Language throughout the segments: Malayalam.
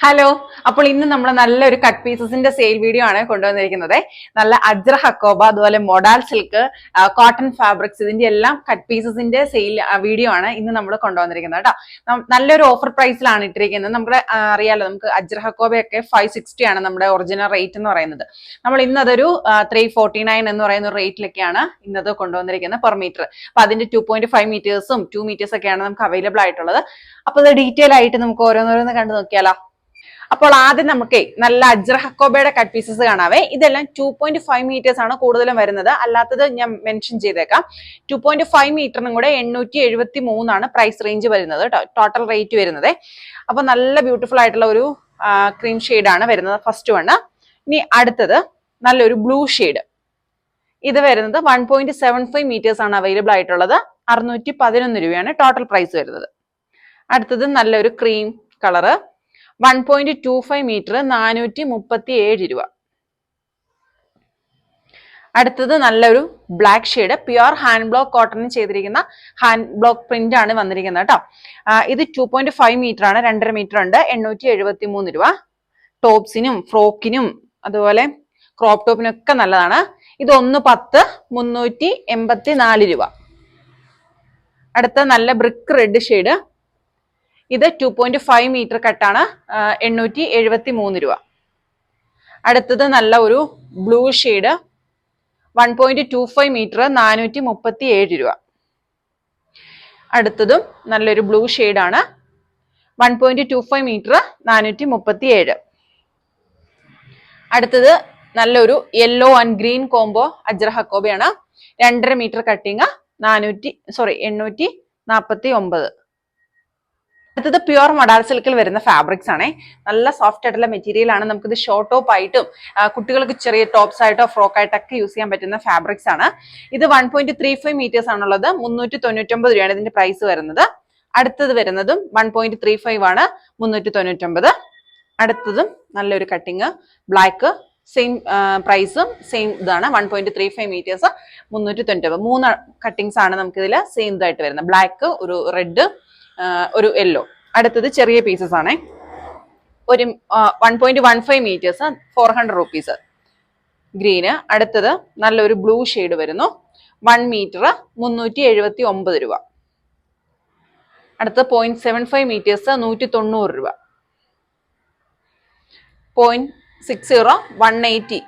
ഹലോ, അപ്പോൾ ഇന്ന് നമ്മൾ നല്ലൊരു കട്ട് പീസസിന്റെ സെയിൽ വീഡിയോ ആണ് കൊണ്ടുവന്നിരിക്കുന്നത്. നല്ല അജ്ര ഹക്കോബ, അതുപോലെ മൊഡാൽ സിൽക്ക്, കോട്ടൺ ഫാബ്രിക്സ്, ഇതിന്റെ എല്ലാം കട്ട് പീസസിന്റെ സെയിൽ വീഡിയോ ആണ് ഇന്ന് നമ്മൾ കൊണ്ടുവന്നിരിക്കുന്നത് കേട്ടോ. നല്ലൊരു ഓഫർ പ്രൈസിലാണ് ഇട്ടിരിക്കുന്നത്. നമ്മുടെ അറിയാലോ, നമുക്ക് അജ്ര ഹക്കോബയൊക്കെ 560 ആണ് നമ്മുടെ ഒറിജിനൽ റേറ്റ് എന്ന് പറയുന്നത്. നമ്മൾ ഇന്നതൊരു 349 എന്ന് പറയുന്ന റേറ്റിലൊക്കെയാണ് ഇന്നത് കൊണ്ടുവന്നിരിക്കുന്നത് പെർ മീറ്റർ. അപ്പൊ അതിന്റെ 2.5 മീറ്റേഴ്സും 2 മീറ്റേഴ്സ് ഒക്കെയാണ് നമുക്ക് അവൈലബിൾ ആയിട്ടുള്ളത്. അപ്പൊ അത് ഡീറ്റെയിൽ ആയിട്ട് നമുക്ക് ഓരോന്നോരോന്ന് കണ്ടു നോക്കിയാലോ. അപ്പോൾ ആദ്യം നമുക്ക് നല്ല അജ്ര ഹക്കോബയുടെ കട്ട് പീസസ് കാണാവേ. ഇതെല്ലാം 2.5 മീറ്റേഴ്സ് ആണ് കൂടുതലും വരുന്നത്. അല്ലാത്തത് ഞാൻ മെൻഷൻ ചെയ്തേക്കാം. 2.5 മീറ്ററിനും കൂടെ 873 ആണ് പ്രൈസ് റേഞ്ച് വരുന്നത് കേട്ടോ, ടോട്ടൽ റേറ്റ് വരുന്നത്. അപ്പൊ നല്ല ബ്യൂട്ടിഫുൾ ആയിട്ടുള്ള ഒരു ക്രീം ആണ് വരുന്നത് ഫസ്റ്റ് വണ്. ഇനി അടുത്തത് നല്ലൊരു ബ്ലൂ ഷെയ്ഡ്. ഇത് വരുന്നത് 1.75 മീറ്റേഴ്സ് ആണ് അവൈലബിൾ ആയിട്ടുള്ളത്. 611 രൂപയാണ് ടോട്ടൽ പ്രൈസ് വരുന്നത്. അടുത്തത് നല്ലൊരു ക്രീം കളറ്, 1.25 മീറ്റർ, 437 രൂപ. അടുത്തത് നല്ലൊരു black shade, pure hand block കോട്ടണിൽ ചെയ്തിരിക്കുന്ന ഹാൻഡ് ബ്ലോക്ക് പ്രിന്റ് ആണ് വന്നിരിക്കുന്നത് കേട്ടോ. ഇത് 2.5 മീറ്റർ ആണ്, 2.5 മീറ്റർ ഉണ്ട്, 873 രൂപ. ടോപ്സിനും ഫ്രോക്കിനും അതുപോലെ ക്രോപ്പ് ടോപ്പിനും ഒക്കെ നല്ലതാണ്. ഇത് 1.10, 384 രൂപ. അടുത്ത നല്ല ബ്രിക്ക് റെഡ് ഷെയ്ഡ്, ഇത് 2.5 മീറ്റർ കട്ടാണ്, 873 രൂപ. അടുത്തത് നല്ല ഒരു ബ്ലൂ ഷെയ്ഡ്, 1.25 മീറ്റർ, 437 രൂപ. അടുത്തതും നല്ലൊരു ബ്ലൂ ഷെയ്ഡാണ്, 1.25 മീറ്റർ, 437. അടുത്തത് നല്ലൊരു യെല്ലോ ആൻഡ് ഗ്രീൻ കോംബോ അജ്ര ഹക്കോബയാണ്, 2.5 മീറ്റർ കട്ടിങ്, 849. അടുത്തത് പ്യുർ മൊഡാൽ സിൽക്കിൽ വരുന്ന ഫാബ്രിക്സ് ആണ്. നല്ല സോഫ്റ്റ് ആയിട്ടുള്ള മെറ്റീരിയൽ ആണ്. നമുക്കിത് ഷോർട്ട് ടോപ്പ് ആയിട്ടും കുട്ടികൾക്ക് ചെറിയ ടോപ്സ് ആയിട്ടോ ഫ്രോക്ക് ആയിട്ടൊക്കെ യൂസ് ചെയ്യാൻ പറ്റുന്ന ഫാബ്രിക്സ് ആണ്. ഇത് 1.35 മീറ്റേഴ്സ് ആണുള്ളത്, 399 രൂപയാണ് ഇതിന്റെ പ്രൈസ് വരുന്നത്. അടുത്തത് വരുന്നതും 1.35 ആണ്, 399. അടുത്തതും നല്ലൊരു കട്ടിങ് ബ്ലാക്ക്, സെയിം പ്രൈസും സെയിം ഇതാണ്, 1.35 മീറ്റേഴ്സ്, 399. 3 കട്ടിങ്സ് ആണ് നമുക്ക് ഇതിൽ സെയിം ഇതായിട്ട് വരുന്നത്, ബ്ലാക്ക്, ഒരു റെഡ്, ഒരു യെല്ലോ. അടുത്തത് ചെറിയ പീസസ് ആണ്, ഒരു 1.15 മീറ്റേഴ്സ്, 400 റുപ്പീസ് ഗ്രീന്. അടുത്തത് നല്ലൊരു ബ്ലൂ ഷെയ്ഡ് വരുന്നു, 1 മീറ്റർ, 379 രൂപ. അടുത്തത് 0.75 മീറ്റേഴ്സ്, 190 രൂപ. 0.60, 180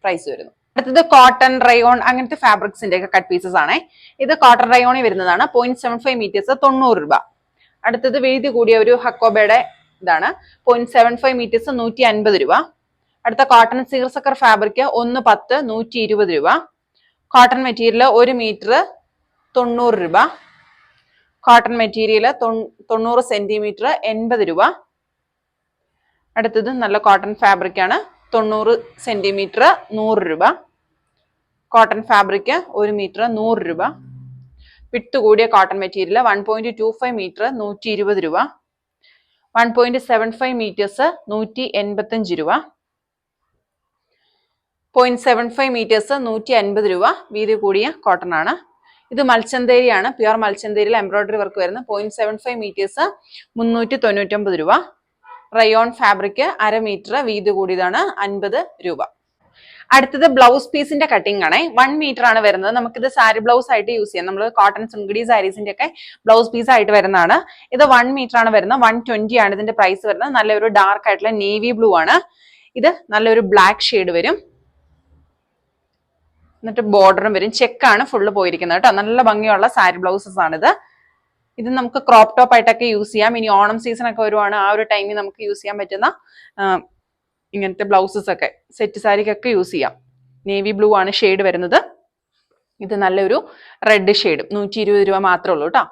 പ്രൈസ് വരുന്നു. അടുത്തത് കോട്ടൺ റയോൺ അങ്ങനത്തെ ഫാബ്രിക്സിന്റെ ഒക്കെ കട്ട് പീസസ് ആണ്. ഇത് കോട്ടൺ റയോണിൽ വരുന്നതാണ്, 0.75 മീറ്റേഴ്സ്, 90 രൂപ. അടുത്തത് വീതി കൂടിയ ഒരു ഹക്കോബയുടെ ഇതാണ്, 0.75 മീറ്റേഴ്സ്, 150 രൂപ. അടുത്ത കോട്ടൺ സീർസക്കർ ഫാബ്രിക് 1.10, 120 രൂപ. കോട്ടൺ മെറ്റീരിയൽ 1 മീറ്റർ, 90 രൂപ. കോട്ടൺ മെറ്റീരിയൽ 90 സെന്റിമീറ്റർ, 80 രൂപ. അടുത്തത് നല്ല കോട്ടൺ ഫാബ്രിക് ആണ്, 90 സെന്റിമീറ്റർ, 100 രൂപ. കോട്ടൺ ഫാബ്രിക് 1 മീറ്റർ, 100 രൂപ. വിട്ട് കൂടിയ കോട്ടൺ മെറ്റീരിയൽ 1.25 മീറ്റർ, 120 രൂപ. 1.75 മീറ്റേഴ്സ്, 185 രൂപ. 0.75 മീറ്റേഴ്സ്, 150 രൂപ. വീതി കൂടിയ കോട്ടൺ ആണ്. ഇത് മൽച്ചന്തേരിയാണ്, പ്യുർ മൽച്ചന്തേരിയിൽ എംബ്രോയിഡറി വർക്ക് വരുന്ന 0.75 മീറ്റേഴ്സ്, 399 രൂപ. റയോൺ ഫാബ്രിക് 1/2 മീറ്റർ, വീതി കൂടിയതാണ്, 50 രൂപ. അടുത്തത് ബ്ലൗസ് പീസിന്റെ കട്ടിംഗ് ആണ്, 1 മീറ്റർ ആണ് വരുന്നത്. നമുക്കിത് സാരി ബ്ലൗസ് ആയിട്ട് യൂസ് ചെയ്യാം. നമ്മൾ കോട്ടൺ സുംഗടി സാരീസിന്റെ ഒക്കെ ബ്ലൗസ് പീസ് ആയിട്ട് വരുന്നതാണ്. ഇത് 1 മീറ്റർ ആണ് വരുന്നത്, 120 ആണ് ഇതിന്റെ പ്രൈസ് വരുന്നത്. നല്ലൊരു ഡാർക്ക് ആയിട്ടുള്ള നേവി ബ്ലൂ ആണ്. ഇത് നല്ലൊരു ബ്ലാക്ക് ഷെയ്ഡ് വരും, എന്നിട്ട് ബോർഡറും വരും. ചെക്കാണ് ഫുള്ള് പോയിരിക്കുന്നത് കേട്ടോ. നല്ല ഭംഗിയുള്ള സാരി ബ്ലൗസസ് ആണിത്. ഇത് നമുക്ക് ക്രോപ്പ് ടോപ്പ് ആയിട്ടൊക്കെ യൂസ് ചെയ്യാം. ഇനി ഓണം സീസൺ ഒക്കെ വരുവാണ്, ആ ഒരു ടൈമിൽ നമുക്ക് യൂസ് ചെയ്യാൻ പറ്റുന്ന ഇങ്ങനത്തെ ബ്ലൗസസ് ഒക്കെ സെറ്റ് സാരിക്കൊക്കെ യൂസ് ചെയ്യാം. നേവി ബ്ലൂ ആണ് ഷെയ്ഡ് വരുന്നത്. ഇത് നല്ലൊരു റെഡ് ഷെയ്ഡ്, 120 രൂപ മാത്രമേ ഉള്ളൂ കേട്ടോ.